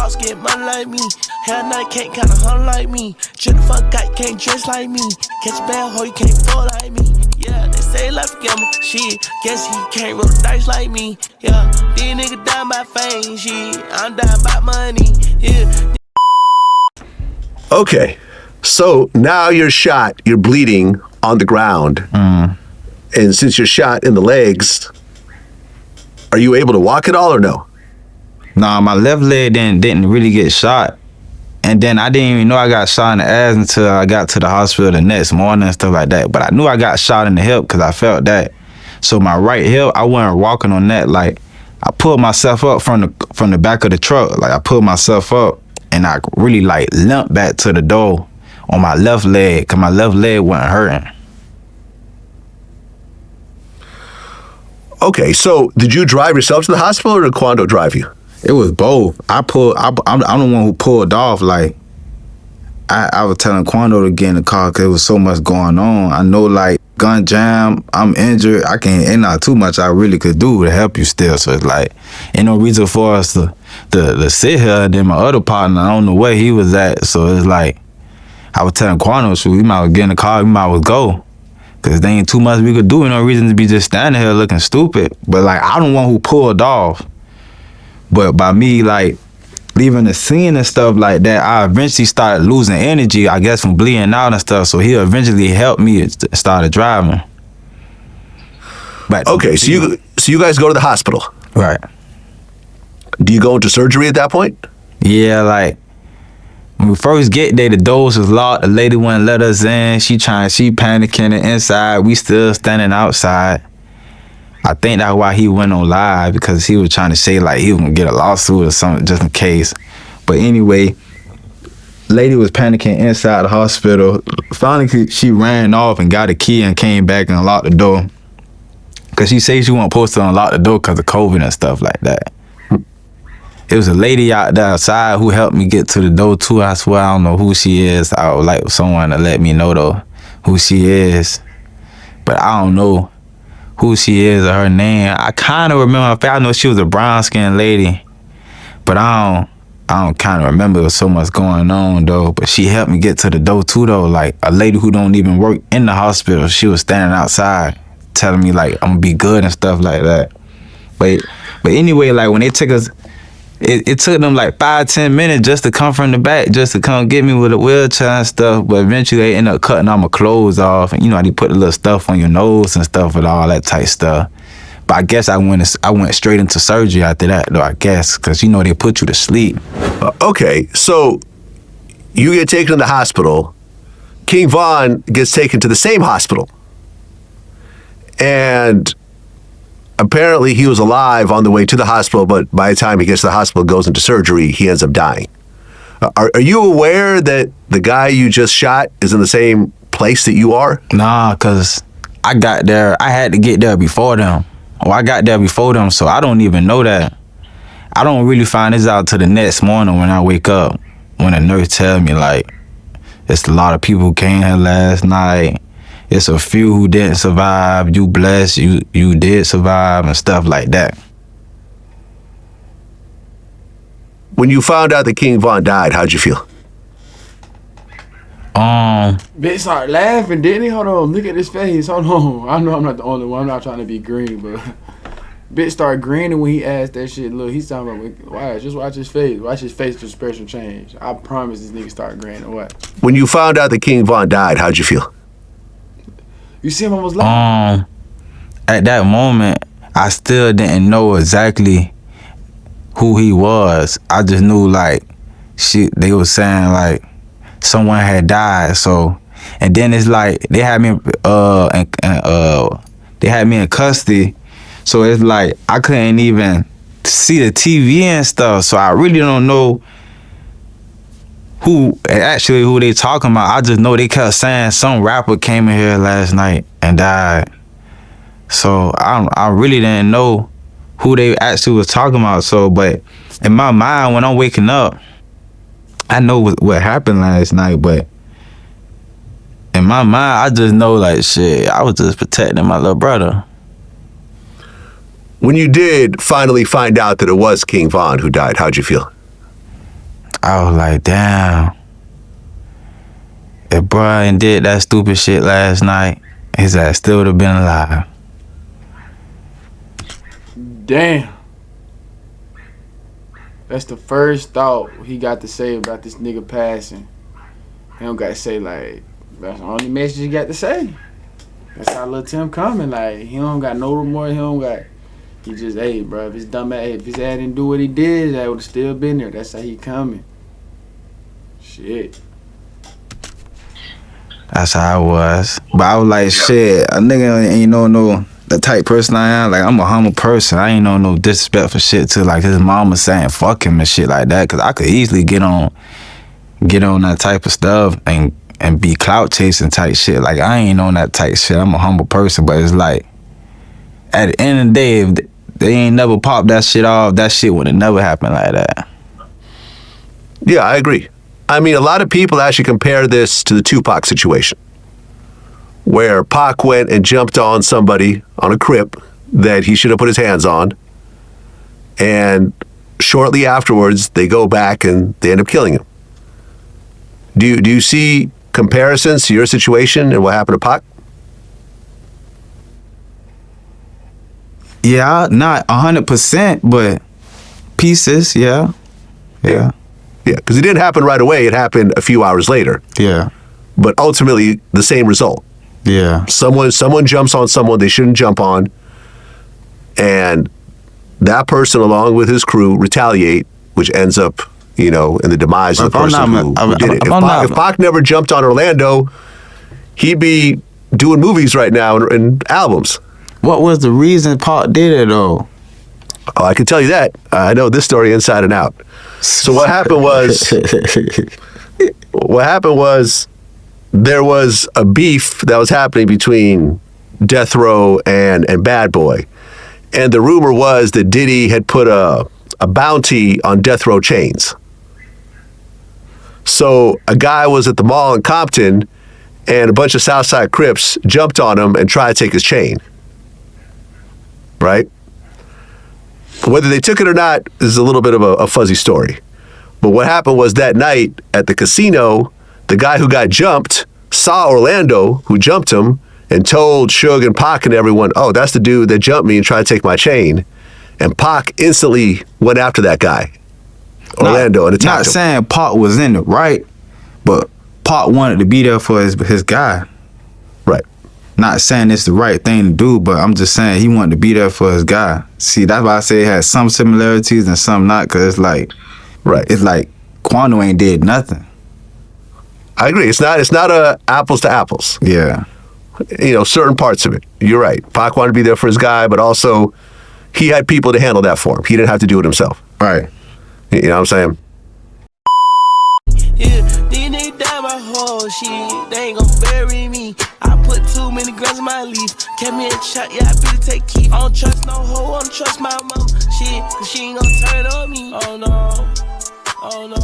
boss get money like me. Hell night can't kinda hunt like me. Jennifer got can't dress like me. Catch a bad hoe, you can't fall like me. Yeah, they say life a gamble. Shit, guess he can't roll the dice like me. Yeah, these niggas down by fame. Shit, I'm down by money. Yeah. Okay, so now you're shot, you're bleeding on the ground. And since you're shot in the legs, are you able to walk at all or no? Nah, my left leg didn't really get shot. And then I didn't even know I got shot in the ass until I got to the hospital the next morning and stuff like that. But I knew I got shot in the hip because I felt that. So my right hip, I wasn't walking on that. Like, I pulled myself up from the back of the truck. Like, I pulled myself up and I really like limped back to the door on my left leg because my left leg wasn't hurting. Okay, so did you drive yourself to the hospital or did Quando drive you? It was both. I'm the one who pulled off. Like, I was telling Quando to get in the car because there was so much going on. I know, like, gun jam, I'm injured. Ain't not too much I really could do to help you still. So it's like, ain't no reason for us to sit here. And then my other partner, I don't know where he was at. So it's like, I was telling Quando, so we might well get in the car, we might well go. Because there ain't too much we could do. No reason to be just standing here looking stupid. But, like, I'm the one who pulled off. But by me, like, leaving the scene and stuff like that, I eventually started losing energy, I guess, from bleeding out and stuff. So he eventually helped me started driving. But okay, so you guys go to the hospital. Right. Do you go into surgery at that point? Yeah, like, when we first get there, the doors was locked. The lady wouldn't let us in. She panicking inside. We still standing outside. I think that's why he went on live, because he was trying to say like he was gonna get a lawsuit or something just in case. But anyway, lady was panicking inside the hospital. Finally, she ran off and got a key and came back and unlocked the door. Cause she said she wasn't supposed to unlock the door because of COVID and stuff like that. It was a lady out there outside who helped me get to the door too. I swear I don't know who she is. I would like someone to let me know though who she is. But I don't know who she is or her name. I kind of remember her face. I know she was a brown-skinned lady. But I don't kind of remember. There was so much going on though. But she helped me get to the door too though. Like a lady who don't even work in the hospital. She was standing outside telling me like I'm gonna be good and stuff like that. But anyway, like when they took us, it took them like 5-10 minutes just to come from the back, just to come get me with a wheelchair and stuff. But eventually they ended up cutting all my clothes off, and you know how they put the little stuff on your nose and stuff and all that type stuff. But I guess I went straight into surgery after that though, I guess, because you know they put you to sleep. Okay, so you get taken to the hospital. King Von gets taken to the same hospital. And apparently he was alive on the way to the hospital, but by the time he gets to the hospital, goes into surgery, he ends up dying. Are you aware that the guy you just shot is in the same place that you are? Nah, because I got there. I had to get there before them. Or I got there before them, so I don't even know that. I don't really find this out till the next morning when I wake up, when a nurse tell me, like, it's a lot of people who came here last night. It's a few who didn't survive. You blessed, you did survive and stuff like that. When you found out that King Von died, how'd you feel? Bitch started laughing, didn't he? Hold on, look at his face. Hold on. I know I'm not the only one. I'm not trying to be green, but bitch started grinning when he asked that shit. Look, he's talking about, why? Just watch his face. Watch his face expression change. I promise this nigga started grinning. What? When you found out that King Von died, how'd you feel? You see him almost laughing? At that moment, I still didn't know exactly who he was. I just knew like they was saying like someone had died. So, and then it's like they had me in custody. So it's like I couldn't even see the TV and stuff. So I really don't know who they talking about. I just know they kept saying some rapper came in here last night and died. So I really didn't know who they actually was talking about. So, but in my mind, when I'm waking up, I know what happened last night. But in my mind, I just know like shit, I was just protecting my little brother. When you did finally find out that it was King Von who died, how'd you feel? I was like, damn. If Brian did that stupid shit last night, his ass still would have been alive. Damn. That's the first thought he got to say about this nigga passing. He don't got to say, like, that's the only message he got to say. That's how Lil Tim coming. Like, he don't got no remorse. He just, hey, bro, if his dumb ass, if his ass didn't do what he did, that would have still been there. That's how he coming. Shit. That's how I was. But I was like, shit, a nigga ain't no the type person I am. Like, I'm a humble person. I ain't no disrespectful shit to like his mama saying fuck him and shit like that. Cause I could easily get on that type of stuff and be clout chasing type shit. Like, I ain't on that type shit. I'm a humble person. But it's like, at the end of the day, if they ain't never popped that shit off, that shit would have never happened like that. Yeah, I agree. I mean, a lot of people actually compare this to the Tupac situation, where Pac went and jumped on somebody on a Crip that he should have put his hands on, and shortly afterwards, they go back and they end up killing him. Do you see comparisons to your situation and what happened to Pac? Yeah, not 100%, but pieces, yeah. Yeah, because it didn't happen right away. It happened a few hours later. Yeah. But ultimately, the same result. Yeah. Someone jumps on someone they shouldn't jump on, and that person, along with his crew, retaliate, which ends up, in the demise of the person who did it. If Pac never jumped on Orlando, he'd be doing movies right now and albums. What was the reason Pac did it, though? Oh, I can tell you that. I know this story inside and out. So what happened was there was a beef that was happening between Death Row and Bad Boy. And the rumor was that Diddy had put a bounty on Death Row chains. So a guy was at the mall in Compton, and a bunch of Southside Crips jumped on him and tried to take his chain. Right? Whether they took it or not is a little bit of a fuzzy story. But what happened was that night at the casino, the guy who got jumped saw Orlando, who jumped him, and told Suge and Pac and everyone, oh, that's the dude that jumped me and tried to take my chain. And Pac instantly went after that guy, Orlando, and attacked him. Not saying Pac was in the right, but Pac wanted to be there for his guy. Right. Not saying it's the right thing to do, but I'm just saying he wanted to be there for his guy. See, that's why I say it has some similarities and some not, because it's like, right. It's like Quando ain't did nothing. I agree. It's not a apples to apples. Yeah. Certain parts of it. You're right. Pac wanted to be there for his guy, but also he had people to handle that for him. He didn't have to do it himself. Right. You know what I'm saying? Yeah, then they die my whole shit. They ain't gon' bury me. I put too many grams in my leaf. Kept me a shot, yeah, I better take keep. I don't trust no hoe, I don't trust my mom. Shit, cause she ain't gon' turn on me. Oh no, oh no.